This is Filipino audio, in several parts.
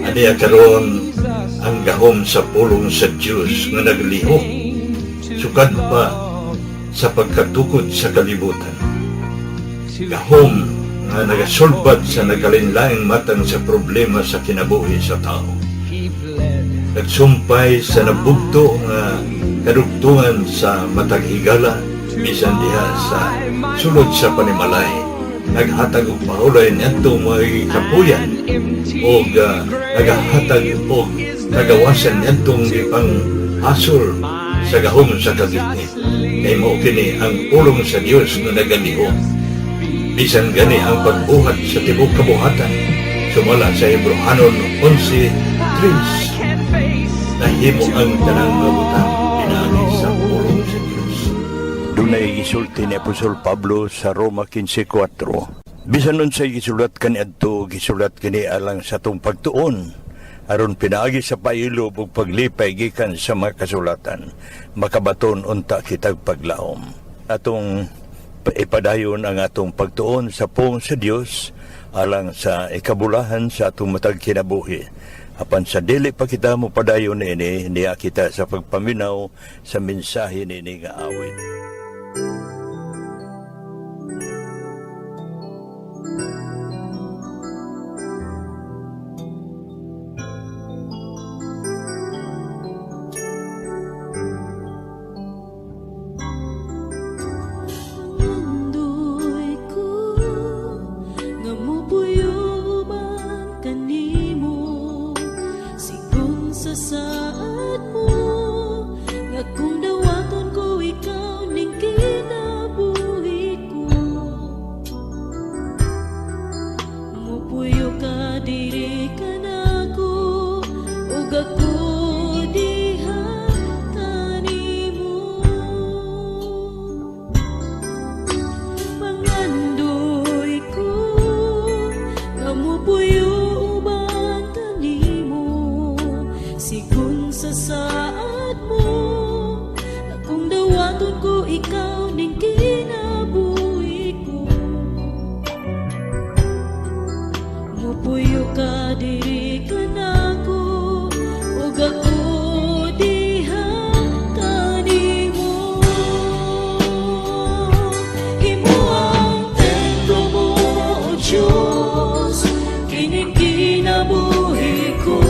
Aniya karon ang gahom sa pulong sa Diyos nga naglihok, sukad pa sa pagkatukod sa kalibutan. Gahom nga nagasulbat sa nagalinlaing matang sa problema sa kinabuhi sa tao. Nagsumpay sa nabugto nga kadugtungan sa matag higala, bisan diha sa sulod sa panimalay. Naghatag og mahulay niyadto mga kapuyan o nagahatag og nagawasan niyadtong ipang hasol sa gahom sa kagitnit. Kay mao kini ang pulong sa Dios nga nagalihok. Bisan gani ang pagbuhat sa tibok kabuhatan, sumala sa Hebrehanon 11:3, nahimo ang tanang mabutang pinaagi sa pulong sa Dios. Dunay gisulti ni Apostol Pablo sa Roma 15:4. Bisan nun sa gisulat kaniadto, gisulat kini alang sa tong pagtuon, aron pinaagi sa pailob ug paglipay gikan sa mga kasulatan, makabaton unta kitag paglaom. Atong ipadayon ang atong pagtuon sa pulong sa Dios alang sa ikabulahan sa atong matag kinabuhi. Apan sa dili pa kita mo padayon ini, niya kita sa pagpaminaw sa mensahe nini nga awit. Saad mo nga kung dawaton ko ikaw ning kinabuhi ko, mupuyo ka diri ka nako ug ako diha kanimo. Pangandoy ko nga mupuyo sigun sa saad mo, akong dawaton ko ikaw ning kinabuhi ko, mupuyo ka diri ka nako ug ako diha kanimo. Himo ang templo mo, O Diyos, kining kinabuhi ko.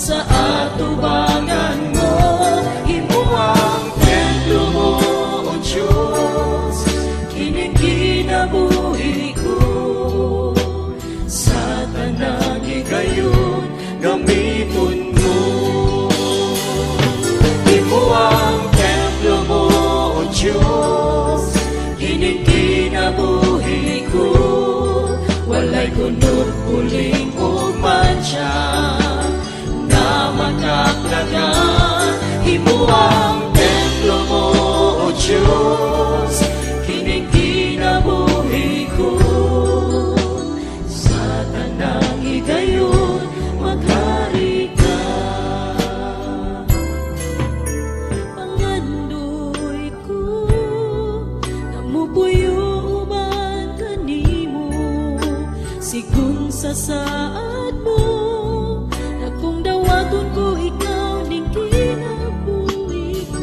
Sa atubangan mo, himo ang templo mo, O Diyos, kining kinabuhi ko. Sa tanang higayon, gamiton mo. Himo ang templo mo, O Diyos, kining kinabuhi ko. Walay kunod uling o mancha na makaplagan. Himo ang templo mo, O Diyos, kining kinabuhi ko. Sa tanang higayon, maghari ka. Pangandoy ko na mupuyo man kanimo, sigun sa saad mo, na kung dawaton ko ikaw ning kinabuhi ko,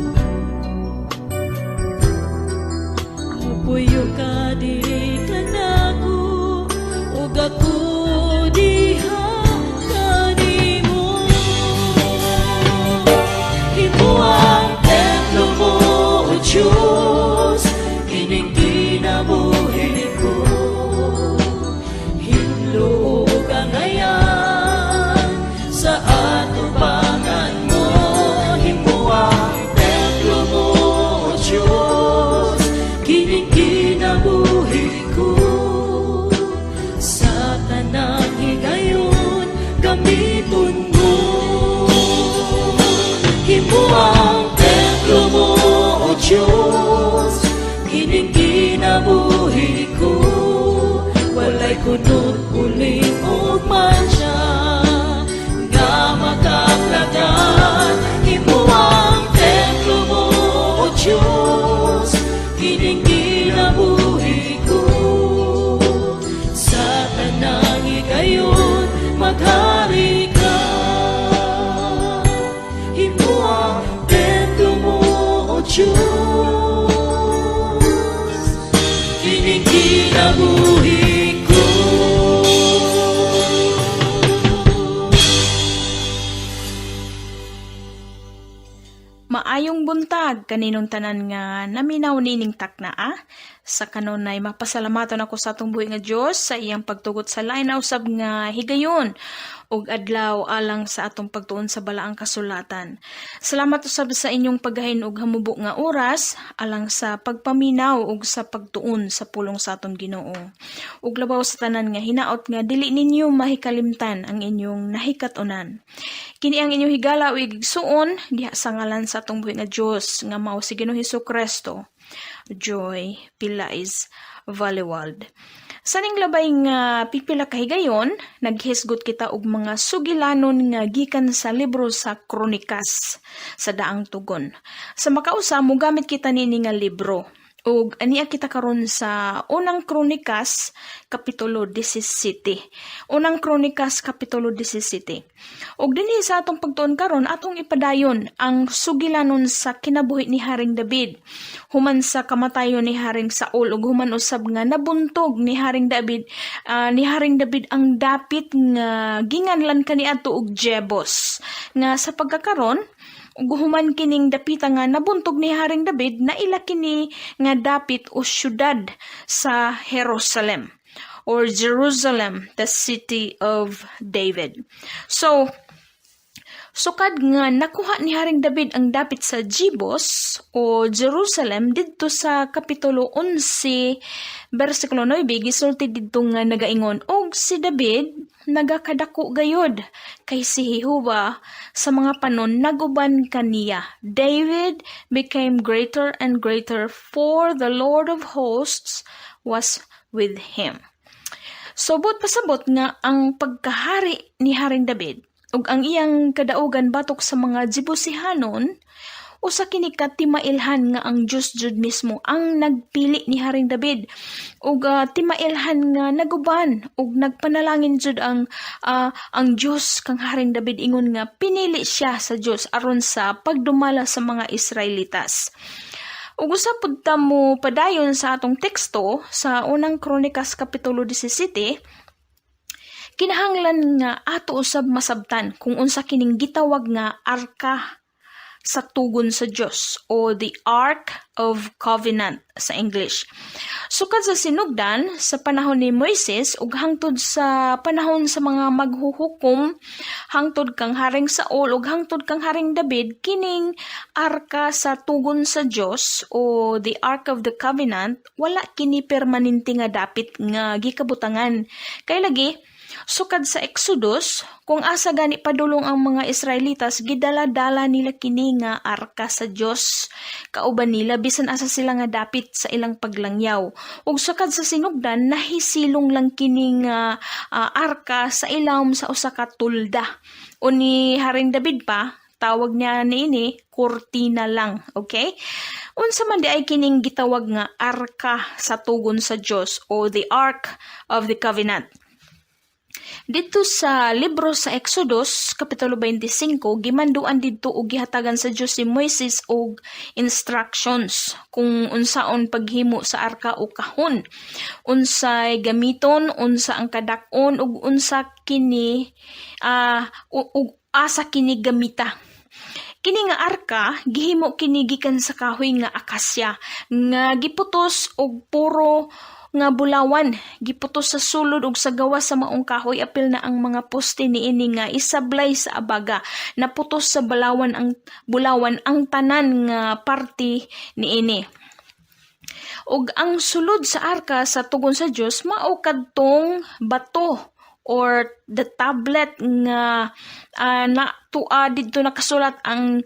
mupuyo ka diri ka nako ug ako diha kanimo. Himo ang templo mo, O Diyos, kining kinabuhi ko. Sa atubangan mo, himo ang templo mo, O Diyos, kining kinabuhi ko. Sa tanang higayon, gamiton mo. Himo ang templo mo, O Diyos, kining kinabuhi ko. Walay kunod uling o mancha nga makaplagan. Himo ang templo mo, O Diyos, kining kinabuhi buntag kaninong tanan nga naminaw nining takna sa kanunay mapasalamatan ako sa atong buhi nga Dios sa iyang pagtugot sa lain na usab nga higayon ug adlaw alang sa atong pagtuon sa balaang kasulatan. Salamat usab sa inyong paggahin og hamubo nga oras alang sa pagpaminaw ug sa pagtuon sa pulong sa atong Ginoo. Ug labaw sa tanan nga hinaot nga dili ninyo mahikalimtan ang inyong nahikat-unan. Kini ang inyong higala ug igsuon diha sa ngalan sa atong buhi nga Dios nga mao si Ginoong Hesukristo. Joy Pilais Valewald. Saning labay nga pipila ka higayon, naghisgot kita og mga sugilanon nga gikan sa libro sa Kronikas sa daang tugon. Sa makausa mo gamit kita nini nga libro. Ug aniya kita karon sa unang Kronikas kapitulo 17. Unang Kronikas kapitulo 17. Ug dinhi sa atong pagtuon karon atong ipadayon ang sugilanon sa kinabuhi ni Haring David. Human sa kamatayon ni Haring Saul ug human usab nga nabuntog ni Haring David ang dapit nga ginganlan kaniadto og Jebus. Nga sa pagkakaron ug human kining dapita nga nabuntog ni Haring David na ila kini nga dapit o syudad sa Jerusalem or Jerusalem, the city of David. So, sukad nga nakuha ni Haring David ang dapit sa Jebus o Jerusalem didto sa kapitulo 11 bersikulo 9 gisulti didto nga nagaingon og si David nagakadako gayod kay si Jehova sa mga panon naguban kaniya. David became greater and greater for the Lord of hosts was with him. So but pasabot nga ang pagkahari ni Haring David ug ang iyang kadaugan batok sa mga Jebusihanon usa kini timailhan nga ang Dios jud mismo ang nagpili ni Haring David ug timailhan nga naguban ug nagpanalangin jud ang Dios kang Haring David ingon nga pinili siya sa Dios aron sa pagdumala sa mga Israelitas. Ug usa pud ta mo padayon sa atong teksto sa unang Kronikas kapitulo 17. Kinahanglan nga ato usab masabtan kung unsa kining gitawag nga arka sa tugon sa Dios o the Ark of Covenant sa English. Sukad sa sinugdan sa panahon ni Moises ug hangtod sa panahon sa mga maghuhukom hangtod kang Haring Saul ug hangtod kang Haring David kining arka sa tugon sa Dios o the Ark of the Covenant wala kini permanente nga dapit nga gikabutangan. Kay lagi sukad sa Exodus, kung asa gani padulong ang mga Israelitas, gidala-dala nila kini nga arka sa Dios. Kauban nila, bisan asa sila nga dapit sa ilang paglangyaw. Ug sukad sa sinugdan, nahisilong lang kini nga arka sa ilawom sa usa ka tulda. O ni Haring David pa, tawag niya niini, kurtina lang. Okay? Unsa man di ay kining gitawag nga arka sa tugon sa Dios o the Ark of the Covenant. Dito sa libro sa Exodus, Kapitulo 25, gimanduan dito o gihatagan sa Diyos si Moises og instructions kung unsaon paghimo sa arka o kahon. Unsay gamiton, unsa ang kadakon, ug unsa kini, ug asa kini gamita. Kini nga arka, gihimo kini gikan sa kahoy nga akasya, nga giputos og puro nga bulawan, giputos sa sulod ug sa gawas sa maong kahoy apil na ang mga poste niini nga isablay sa abaga, naputos sa bulawan ang tanan nga parte niini. Ug ang sulod sa arka sa tugon sa Dios mao kadtong bato or the tablet nga dito nakasulat ang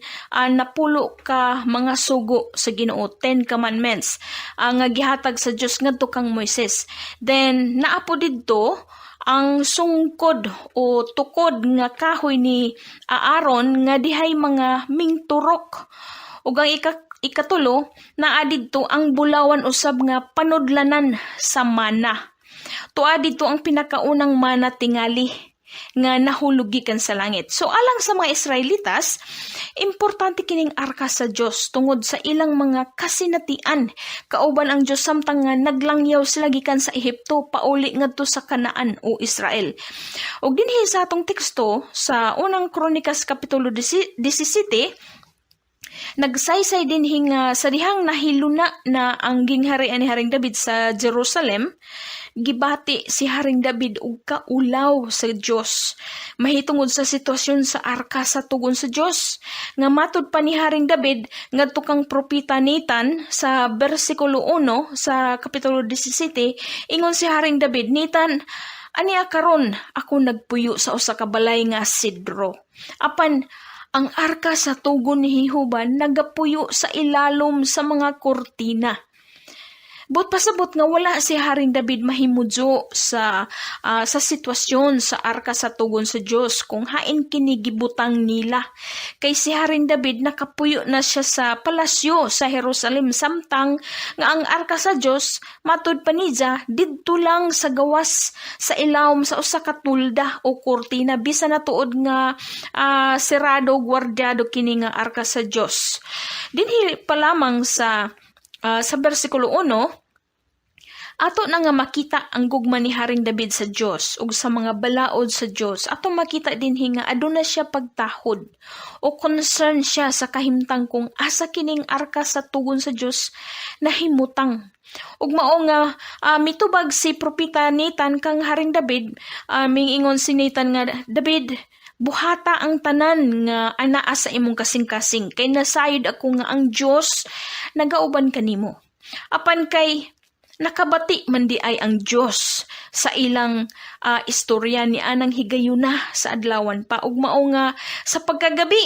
napulo ka mga sugo sa Ginoo, 10 commandments nga gihatag sa Dios ngadto kang Moises. Then naapo didto ang sungkod o tukod nga kahoy ni Aaron nga dihay mga mingturok. Ug ang ikatulo naa didto ang bulawan usab nga panudlanan sa mana. Tuwa dito ang pinakaunang mana tingali nga nahulog gikan sa langit. So alang sa mga Israelitas, importante kining arka sa Dios tungod sa ilang mga kasinatian. Kauban ang Dios samtang nga naglangyaw sila gikan sa Ehipto pauli ngadto sa Kanaan o Israel. Ug dinhi sa atong teksto sa unang Kronikas kapitulo 17, Nagsaysay din hinga sa dihang nahiluna na ang gingharian ni Haring David sa Jerusalem, gibati si Haring David og kaulaw sa Dios mahitungod sa sitwasyon sa arka sa tugon sa Dios. Nga matud pa ni Haring David ngadto kang propeta Nathan sa bersikulo 1 sa kapitulo 17, ingon si Haring David, Nathan, ania karon ako nagpuyo sa usa ka balay nga sidro. Apan ang arka sa tugon ni Jehova nagapuyo sa ilalom sa mga kortina. But pasabot nga wala si Haring David mahimudyo sa sitwasyon sa arka sa tugon sa Dios kung hain kini gibutang nila. Kay si Haring David nakapuyo na siya sa palasyo sa Jerusalem samtang nga ang arka sa Dios matud pa niya didto lang sa gawas sa ilawom sa usa ka tulda o kortina bisan na tuod nga serado gwardyado kini nga arka sa Dios. Dinhi pa lamang sa bersikulo 1, ato na nga makita ang gugma ni Haring David sa Dios ug sa mga balaod sa Dios. Ato makita din nga aduna siya pagtahod o concern siya sa kahimtang kung asa kining arka sa tugon sa Dios nahimutang. Ug mao nga mitubag si propeta Nathan kang Haring David, mingingon si Nathan nga, David, buhata ang tanan nga anaa sa imong kasing-kasing kay nasayod ako nga ang Dios nagauban kanimo. Apan kay nakabati man di ay ang Dios sa ilang istorya ni anang higayuna sa adlawan pa ug mao nga sa pagkagabi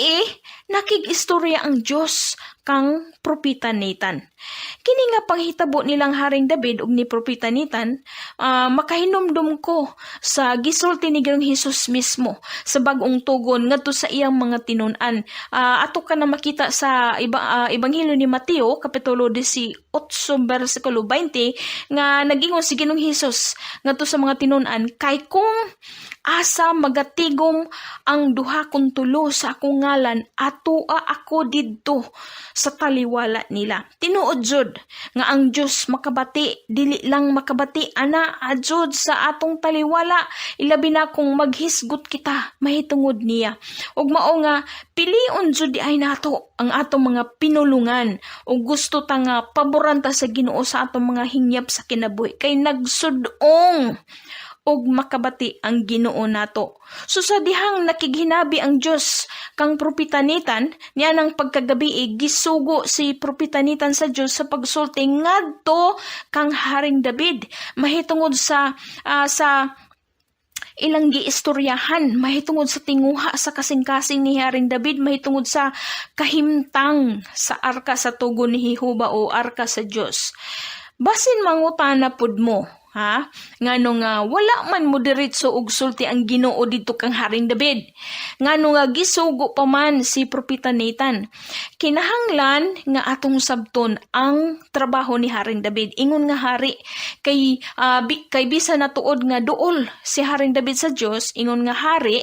nakig-istorya ang Dios kang propeta Nathan. Kini nga panghitabo nilang Haring David ug ni propeta Nathan, makahinumdum ko sa gisulti ni Ginoong Hesus mismo sa bag-ong tugon ngadto sa iyang mga tinun-an. Ato ka na makita sa Ebanghelyo ni Mateo kapitulo 18 bersikulo 20 nga nagingon si Ginoong Hesus ngadto sa mga tinun-an, kay kung asa magatigom ang duha kong tulo sa akong ngalan, atoa ako didto sa taliwala nila. Tinuod jud nga ang Dios makabati, dili lang makabati ana adjud sa atong taliwala, ilabi na kung maghisgot kita mahitungod niya. Ug mao nga pilion jud di ay nato ang atong mga pinulungan ug gusto ta nga paboran ta sa Ginoo sa atong mga hingyap sa kinabuhi kay nagsudong og makabati ang Ginoo nato. So sa dihang nakighinabi ang Dios kang propeta Nathan, niya nang pagkagabi gisugo si propeta Nathan sa Dios sa pagsulti ngadto kang Haring David mahitungod sa ilang giistoryahan, mahitungod sa tinguha sa kasing-kasing ni Haring David, mahitungod sa kahimtang sa arka sa tugon ni Jehova o arka sa Dios. Basin mangutana pud mo, ngano nga wala man mo diretso og sulti ang Ginoo didto kang Haring David, ngano nga gisugo pa man si propeta Nathan. Kinahanglan nga atong sabton ang trabaho ni Haring David. Ingon nga hari kay bisan na tuod nga duol si Haring David sa Dios, ingon nga hari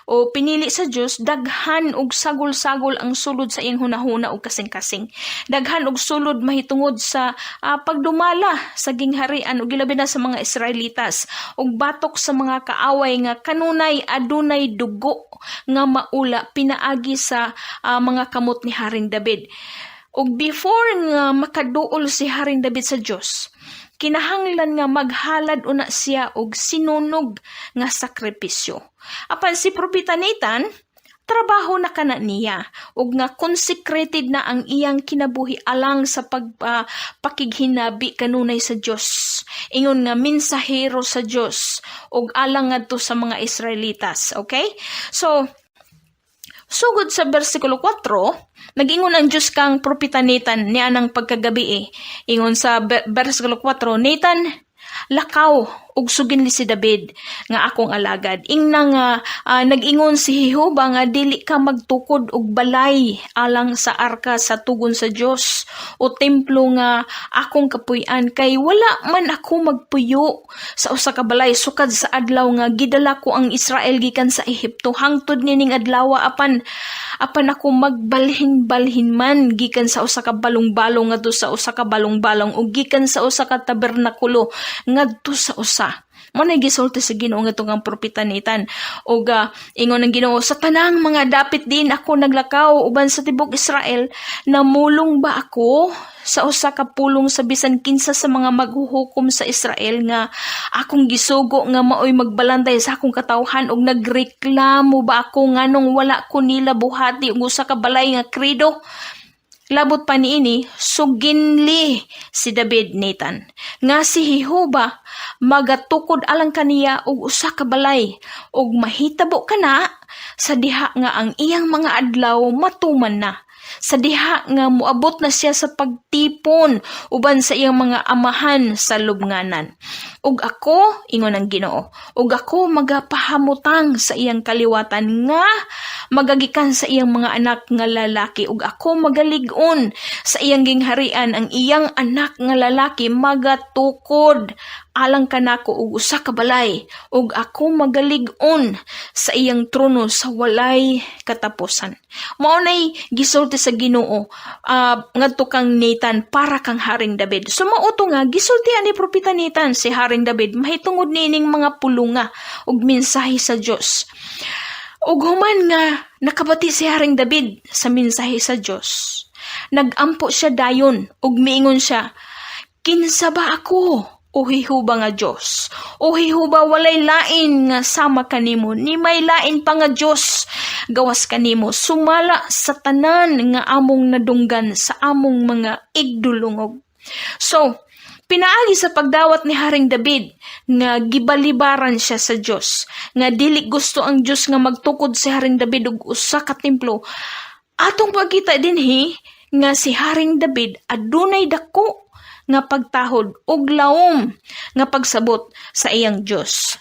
o pinili sa Dios, daghan og sagol-sagol ang sulod sa iyang hunahuna og kasing-kasing. Daghan og sulod mahitungod sa pagdumala sa gingharian ug ilabi na sa mga Israelitas ug batok sa mga kaaway nga kanunay adunay dugo nga maula pinaagi sa mga kamot ni Haring David. Ug before nga makaduol si Haring David sa Dios, kinahanglan nga maghalad una siya og sinunog nga sakripisyo. Apan si propeta Nathan, trabaho na kana niya ug nga consecrated na ang iyang kinabuhi alang sa pakighinabi kanunay sa Dios. Ingon nga mensahero sa Dios ug alang ngadto sa mga Israelitas. Okay? So sugod sa bersikulo 4, nag-ingon ang Dios kang propeta Nathan niya nang pagkagabi Ingon sa bersikulo 4, Nathan, lakaw ug suginli si David nga akong alagad. Ingna nga nag-ingon si Jehova nga dili ka magtukod og balay alang sa arka sa tugon sa Dios o templo nga akong kapuy-an kay wala man ako magpuyo sa usa ka balay sukad sa adlaw nga gidala ko ang Israel gikan sa Ehipto hangtod nining adlaw apan ako magbalhin-balhin man gikan sa usa ka balong-balong ngadto sa usa ka balong-balong ug gikan sa usa ka tabernakulo ngadto sa usa. Mo na gisulti sa Ginoo nga tungang propeta Nathan. Og ingon ng Ginoo, sa tanang mga dapit din ako naglakaw uban sa tibok Israel, namulong ba ako sa usa ka pulong sa bisan kinsa sa mga maghuhukom sa Israel nga akong gisugo nga maoy magbalantay sa akong katawhan og nagreklamo ba ako nganong wala ko nila buhati og usa ka balay nga krido? Labot pa niini, suginli si David Nathan. Nga si Jehova magatukod alang kaniya og usa ka balay og mahitabo kana sa diha nga ang iyang mga adlaw matuman na. Sa diha nga muabot na siya sa pagtipon uban sa iyang mga amahan sa lubnganan. Ug ako, ingon ang Ginoo, ug ako magapahamutang sa iyang kaliwatan nga magagikan sa iyang mga anak nga lalaki, ug ako magalig-on sa iyang gingharian, ang iyang anak nga lalaki magatukod alang kanako og usa ka balay, ug ako magalig-on sa iyang trono sa walay katapusan. Mao nay gisulti sa Ginoo ngadto kang Nathan para kang Haring David. So mauto nga gisultihan ni propeta Nathan si Haring David mahitungod nining mga pulunga ug mensahe sa Dios. Ug human nga nakabati si Haring David sa mensahe sa Dios, nagampo siya dayon ug miingon siya, kinsa ba ako? O Jehova nga Diyos, o Jehova walay lain nga sama kanimo, ni may lain pa nga Diyos gawas kanimo, sumala sa tanan nga among nadunggan sa among mga igdulungog. So, pinaagi sa pagdawat ni Haring David nga gibalibaran siya sa Diyos, nga dili gusto ang Diyos nga magtukod si Haring David og usa ka templo. Atong pagkita dinhi nga si Haring David adunay dako nga pagtahod ug lawom nga pagsabot sa iyang Dios.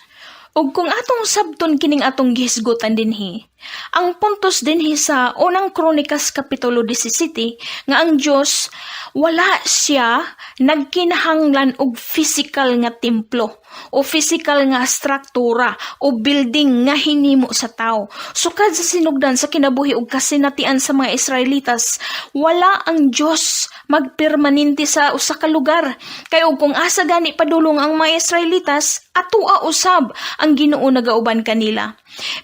Ug kung atong sabton kining atong gihisgutan dinhi, ang puntos dinhi sa unang Kronikas kapitulo 17 nga ang Dios wala siya nagkinahanglan og physical nga templo o physical nga struktura o building nga hinimo sa tao. Sukad sa sinugdan sa kinabuhi ug kasinatian sa mga Israelitas, wala ang Dios magpermanente sa usa ka lugar. Kay ug kung asa gani padulong ang mga Israelitas, atua usab ang Ginoo nagauban kanila.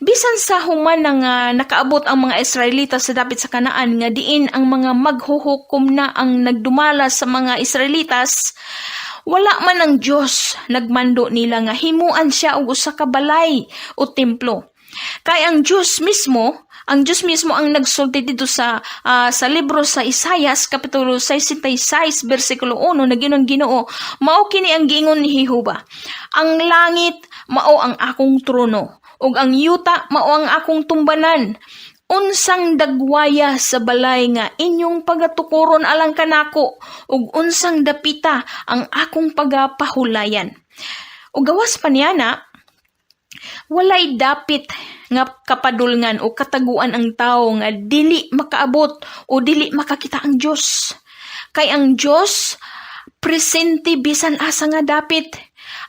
Bisan sa human nga nakaabot ang mga Israelitas sa dapit sa Kanaan nga diin ang mga maghuhukom na ang nagdumala sa mga Israelitas, wala man ang Diyos nagmando nila nga himuan siya og usa ka balay o templo. Kay ang Diyos mismo ang nagsulti dito sa libro sa Isaias kapitulo 66 bersikulo 1 nagingon Ginoo, mao kini ang giingon ni Jehova, ang langit mao ang akong trono ug ang yuta mao ang akong tumbanan. Unsang dagwaya sa balay nga inyong pagatukuron alang kanako ug unsang dapita ang akong pagapahulayan. Ug gawas pa niya na, walay dapit nga kapadulngan o kataguan ang tao nga dili makaabot o dili makakita ang Dios. Kay ang Dios presente bisan asa nga dapit.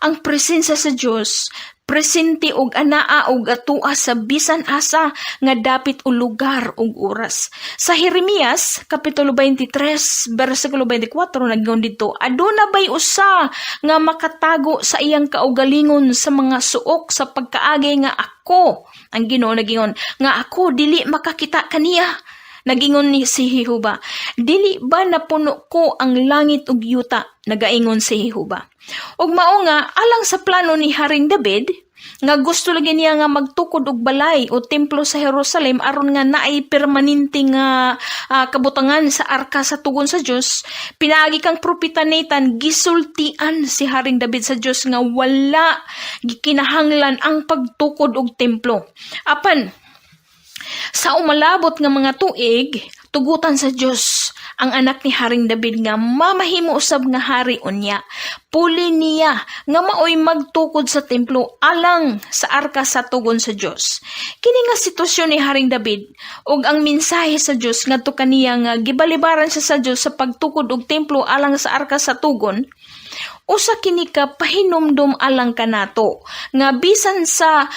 Ang presensya sa Dios presente og anaa og atua sa bisan asa nga dapit o lugar og oras. Sa Jeremias kapitulo 23 bersikulo 24 naggingon dito, aduna bay usa nga makatago sa iyang kaugalingon sa mga suok sa pagkaagi nga ako, ang Ginoo nagingon nga ako dili makakita kaniya. Nagingon ni si Jehova, dili ba napuno ko ang langit ug yuta? Nagaingon si Jehova. Ug mao nga alang sa plano ni Haring David nga gusto lagi niya nga magtukod og balay o templo sa Jerusalem aron nga naay permanente nga kabutangan sa arka sa tugon sa Dios, pinaagi kang propeta Nathan gisultian si Haring David sa Dios nga wala gikinahanglan ang pagtukod og templo. Apan sa umalabot nga mga tuig, tugutan sa Dios ang anak ni Haring David nga mamahimo usab nga hari unya. Puli niya nga maoy magtukod sa templo alang sa arka sa tugon sa Dios. Kini nga sitwasyon ni Haring David ug ang mensahe sa Dios ngadto kaniya nga gibalibaran siya sa Dios sa pagtukod og templo alang sa arka sa tugon, Usa kini ka pahinumdum alang kanato nga bisan sa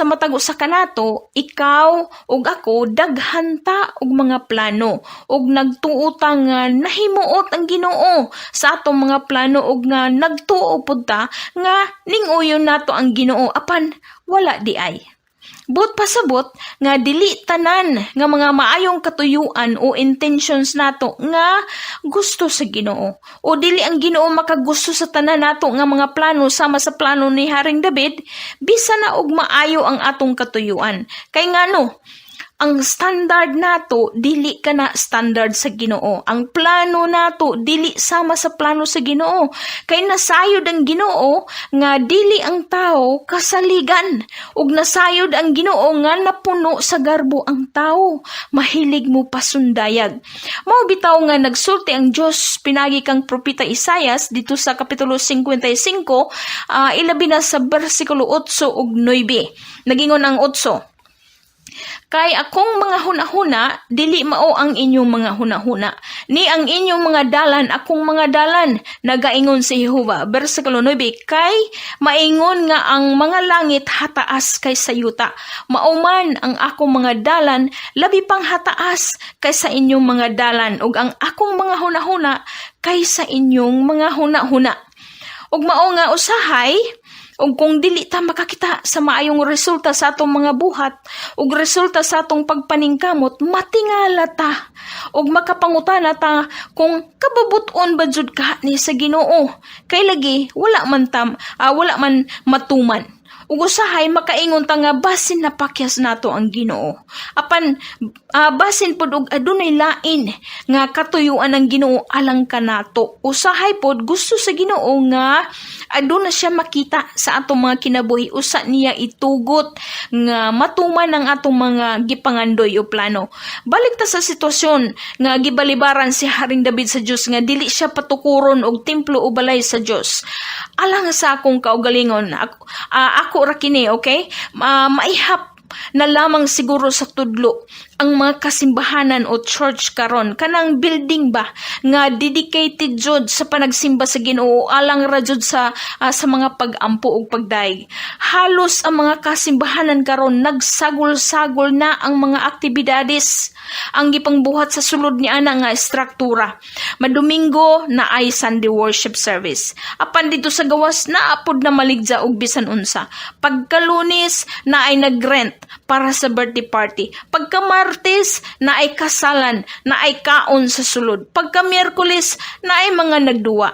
matago sa kanato, ikaw ug ako daghanta og mga plano ug nagtuota nga nahimuot ang Ginoo sa atong mga plano ug nga nagtuo pud ta nga ning-uyon nato ang Ginoo apan wala di ay. But pasabot nga dili tanan nga mga maayong katuyuan o intentions nato nga gusto sa Ginoo. O dili ang Ginoo makagusto sa tanan nato nga mga plano sama sa plano ni Haring David, bisan na og maayo ang atong katuyuan. Kay ngano, ang standard nato dili kana standard sa Ginoo. Ang plano nato dili sama sa plano sa Ginoo. Kay nasayod ang Ginoo nga dili ang tao kasaligan ug nasayod ang Ginoo nga napuno sa garbo ang tao. Mahilig mo pasundayag. Mao bitaw nga nagsulti ang Dios pinagi kang propeta Isaias dito sa kapitulo 55 ilabi na sa bersikulo 8 ug 9. Nagingon ang 8. Kay akong mga hunahuna, dili mao ang inyong mga hunahuna. Ni ang inyong mga dalan, akong mga dalan, nagaingon si Jehova. Versikulo 9, kay maingon nga ang mga langit hataas kay sayuta. Mauman ang akong mga dalan, labi pang hataas kay sa inyong mga dalan. Ug ang akong mga hunahuna, kay sa inyong mga hunahuna. Ug mao nga usahay, ug kung dili ta makakita sa maayong resulta sa atong mga buhat ug resulta sa atong pagpaningkamot, matingala ta ug makapangutana ta kung kababuton ba jud ka ni sa Ginoo. Kay lagi wala man matuman. Ug usahay makaingon ta nga basin napakyas nato ang Ginoo. Apan basin pod og adunay lain nga katuyuan ang Ginoo alang kanato. Usahay pod gusto sa Ginoo nga aduna siya makita sa atong mga kinabuhi, usa niya itugot nga matuman ang atong mga gipangandoy o plano. Balik ta sa sitwasyon nga gibalibaran si Haring David sa Dios nga dili siya patukuron og templo o balay sa Dios. Alang sa akong kaugalingon, ako ra kini, okay? Maihap na lamang siguro sa tudlo ang mga kasimbahanan o church karon, kanang building ba nga dedicated jud sa panagsimba sa Ginoo, alang ra jud sa mga pagampo ug pagdaig. Halos ang mga kasimbahanan karon nagsagol-sagol na ang mga aktibidades ang gipangbuhat sa sulod ni ana nga struktura. Madomingo na ay Sunday worship service. Apan dito sa gawas na apod na maligja og bisan unsa. Pagka-Lunes na ay nagrent para sa birthday party. Pagka-Martes na ay kasalan, na ay kaon sa sulod. Pagka-Miyerkules na ay mga nagduwa.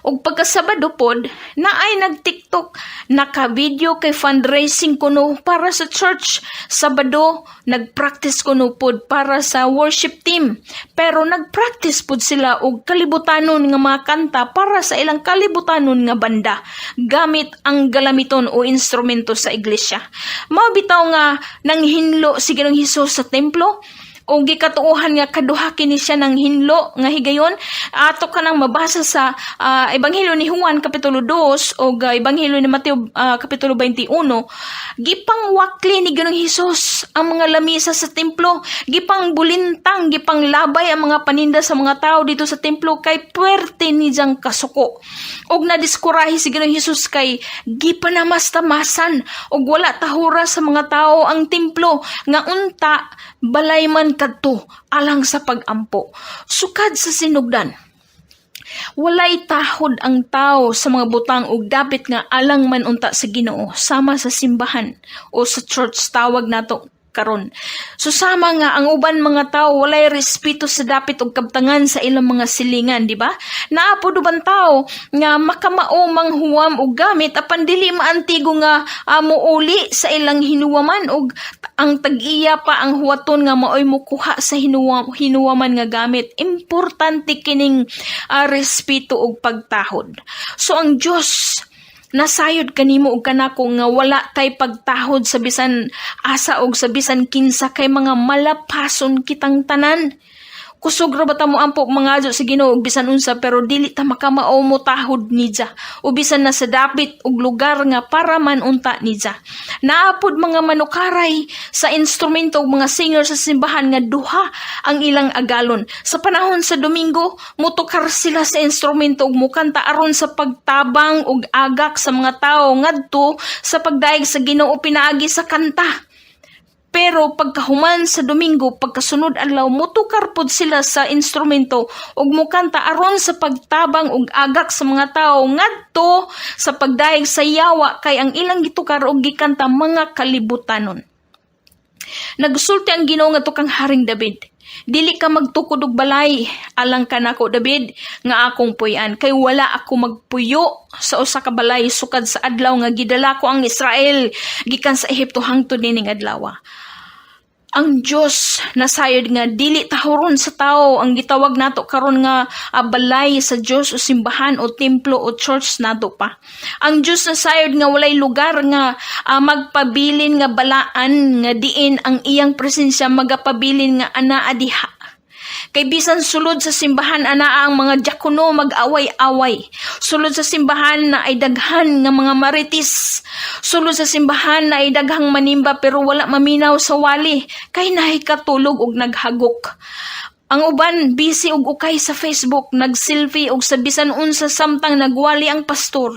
Og pagka-Sabado pod na ay nag-TikTok, naka-video kay fundraising kuno para sa church. Sabado nag-practice kuno pod para sa worship team. Pero nag-practice pod sila og kalibutanon nga mga kanta para sa ilang kalibutanon nga banda gamit ang galamiton o instrumento sa iglesia. Mao bitaw nga nanghinlo si Ginoong Hesus sa templo. O gikatuohan nga kaduha kini siya ng hinlo nga higayon. Ato kanang mabasa sa Ebanghelyo ni Juan kapitulo 2 o Ebanghelyo ni Mateo kapitulo 21. Gipangwakli ni Ginoong Hesus ang mga lamisa sa templo, gipang bulintang, gipang labay ang mga paninda sa mga tao dito sa templo kay puwerte ni jang kasuko. Og nadiskurahi si Ginoong Hesus kay gipanamastamasan og wala tahura sa mga tao ang templo nga unta balay man kadto alang sa pagampo. Sukad sa sinugdan, walay tahod ang tao sa mga butang ug dapit nga alang man unta sa Ginoo sama sa simbahan o sa church tawag nato karon. Susama nga ang uban mga tao walay respeto sa dapit ug kabtangan sa ilang mga silingan, di ba? Naapod uban tao nga makamao manghuwam og gamit apan dili maantigo nga muuli sa ilang hinuwaman ug ang tag-iya pa ang huwaton nga maoy mukuha sa hinuwaman nga gamit. Importante kining respeto ug pagtahod. So ang Dios nasayod kanimo og kanako nga wala tay pagtahod sa bisan asa og sa bisan kinsa kay mga malapason kitang tanan. Kusog ra ba ta mo ampo mangadyo sa Ginoo ug bisan unsa pero dili ta makamao mo tahod ni Diya. O bisan na sa dapit ug lugar nga para man unta ni Diya. Naapod mga manukaray sa instrumento ug mga singer sa simbahan nga duha ang ilang agalon. Sa panahon sa Domingo, mutukar sila sa instrumento ug mukanta aron sa pagtabang ug agak sa mga tawo ngadto sa pagdaig sa Ginoo pinaagi sa kanta. Pero pagkahuman sa Domingo, pagkasunod adlaw mutukar pod sila sa instrumento ug mukanta aron sa pagtabang ug agak sa mga tawo ngadto sa pagdaig sa yawa kay ang ilang gitukar ug gikanta mga kalibutanon. Nagsulti ang Ginoo ngadto kang Haring David. Dili ka magtukod og balay alang kanako David nga akong puy-an kay wala ako magpuyo sa usa ka balay sukad sa adlaw nga gidala ko ang Israel gikan sa Ehipto hangtod nining adlaw. Ang Dios nasayod nga dili tahuron sa tao ang gitawag nato karon nga balay sa Dios o simbahan o templo o church nato pa. Ang Dios nasayod nga walay lugar nga magpabilin nga balaan nga diin ang iyang presensya magapabilin nga anaa diha. Kay bisan sulod sa simbahan anaa ang mga diakono mag-away-away. Sulod sa simbahan na ay daghan nga mga maritis. Sulod sa simbahan na ay daghang manimba pero wala maminaw sa wali. Kay naay katulog og naghagok. Ang uban busy og ukay sa Facebook, nag-selfie og sa bisan unsa samtang nagwali ang pastor.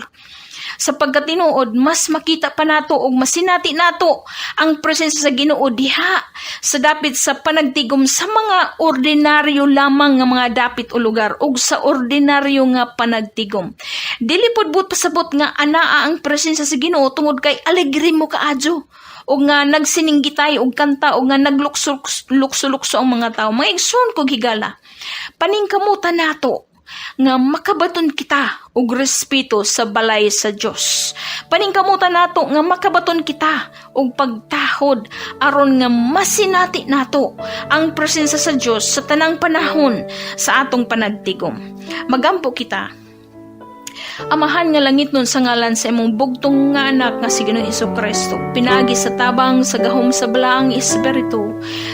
Sa pagkatinuod, mas makita pa nato og masinati nato ang presensya sa Ginoo diha sa dapit sa panagtigom sa mga ordinaryo lamang nga mga dapit o lugar ug sa ordinaryo nga panagtigom. Dili pod but pasabot nga anaa ang presensya sa Ginoo tungod kay alegre mo kaadyo o nga nagsininggitay og kanta o nga naglukso-lukso ang mga tao. Mga igsoon kog higala. Paningkamutan nato nga makabaton kita og respeto sa balay sa Dios. Paningkamutan nato nga makabaton kita og pagtahod aron nga masinati nato ang presensya sa Dios sa tanang panahon sa atong panagtigom. Magampo kita. Amahan nga langit nun sa ngalan sa imong bugtong nga anak nga si Ginoong Jesucristo. Pinagi sa tabang sa gahom sa balaang espiritu.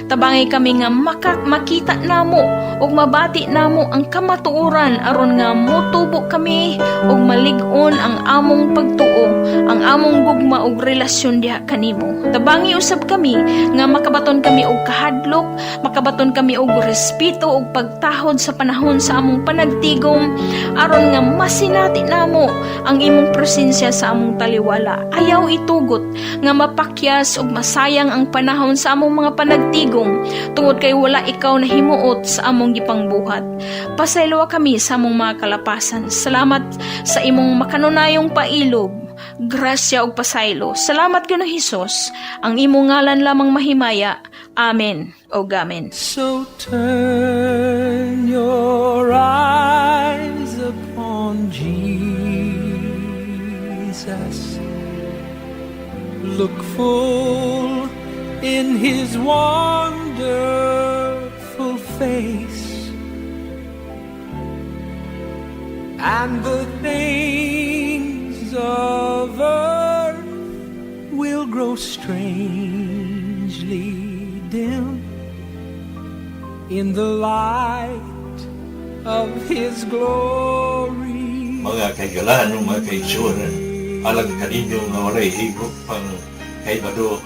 Tabangi kami nga makita namo ug mabati namo ang kamatuoran aron nga motubo kami ug malig-on ang among pagtuo, ang among gugma ug relasyon diha kanimo. Tabangi usab kami nga makabaton kami og kahadlok, makabaton kami og respeto ug pagtahod sa panahon sa among panagtigom aron nga masinati namo ang imong presensya sa among taliwala. Ayaw itugot nga mapakyas ug masayang ang panahon sa among mga panagtigom tungod kay wala ikaw na himuot sa among gipangbuhat. Pasayloa kami sa among mga kalapasan. Salamat sa imong makanunayong pailob, grasya ug pasaylo. Salamat Ginoong Hesus, ang imong ngalan lamang mahimaya. Amen o amen. So turn your eyes upon Jesus. Look full in His wonderful face, and the things of earth will grow strangely dim in the light of His glory. Mga kaigalaan ng mga kaigsuran, alang kaninyo nga walay higop pang kaibado,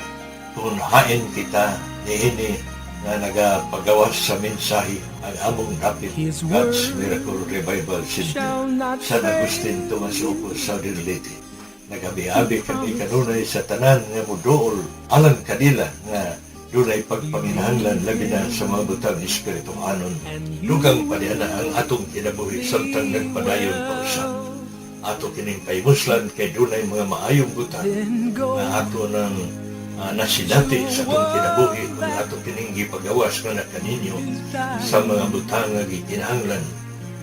tunhain kita niini nga nagapagawas sa mensahe ang among dapit God's Miracle Revival Center San Agustin Tomas Opo, Southern Leyte. Nagabi-abi kami kanunay sa tanan nga muduol alang kanila nga dunay pagpanginahanglan labi na sa mga butang espiritu anon. Dugang padiana ang atong kinabuhi samtang nagpadayon pa usap. Ato kining paimuslan kay dunay mga maayong butang nga ato ng nasinati sa atong kinabuhi kung ato kining gipagawas nga nakaninyo sa mga butang nga gikinahanglan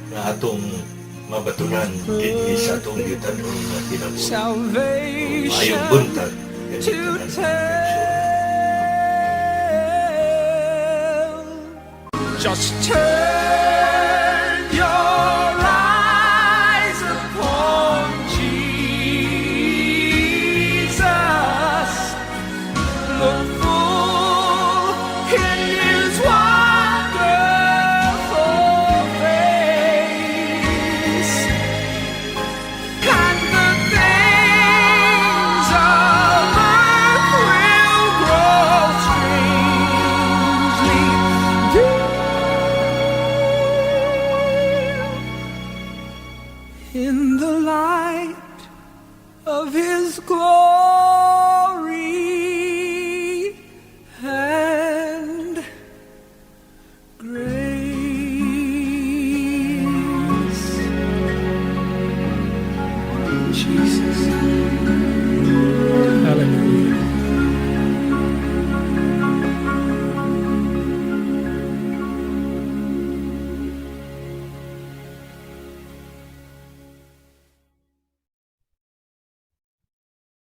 nga atong mabatunan dinhi sa atong gitanon nga kinabuhi. Maayong buntag ganito na. Just turn your eyes upon Jesus. Look full in His wonderful in the light of His glory and grace. Jesus.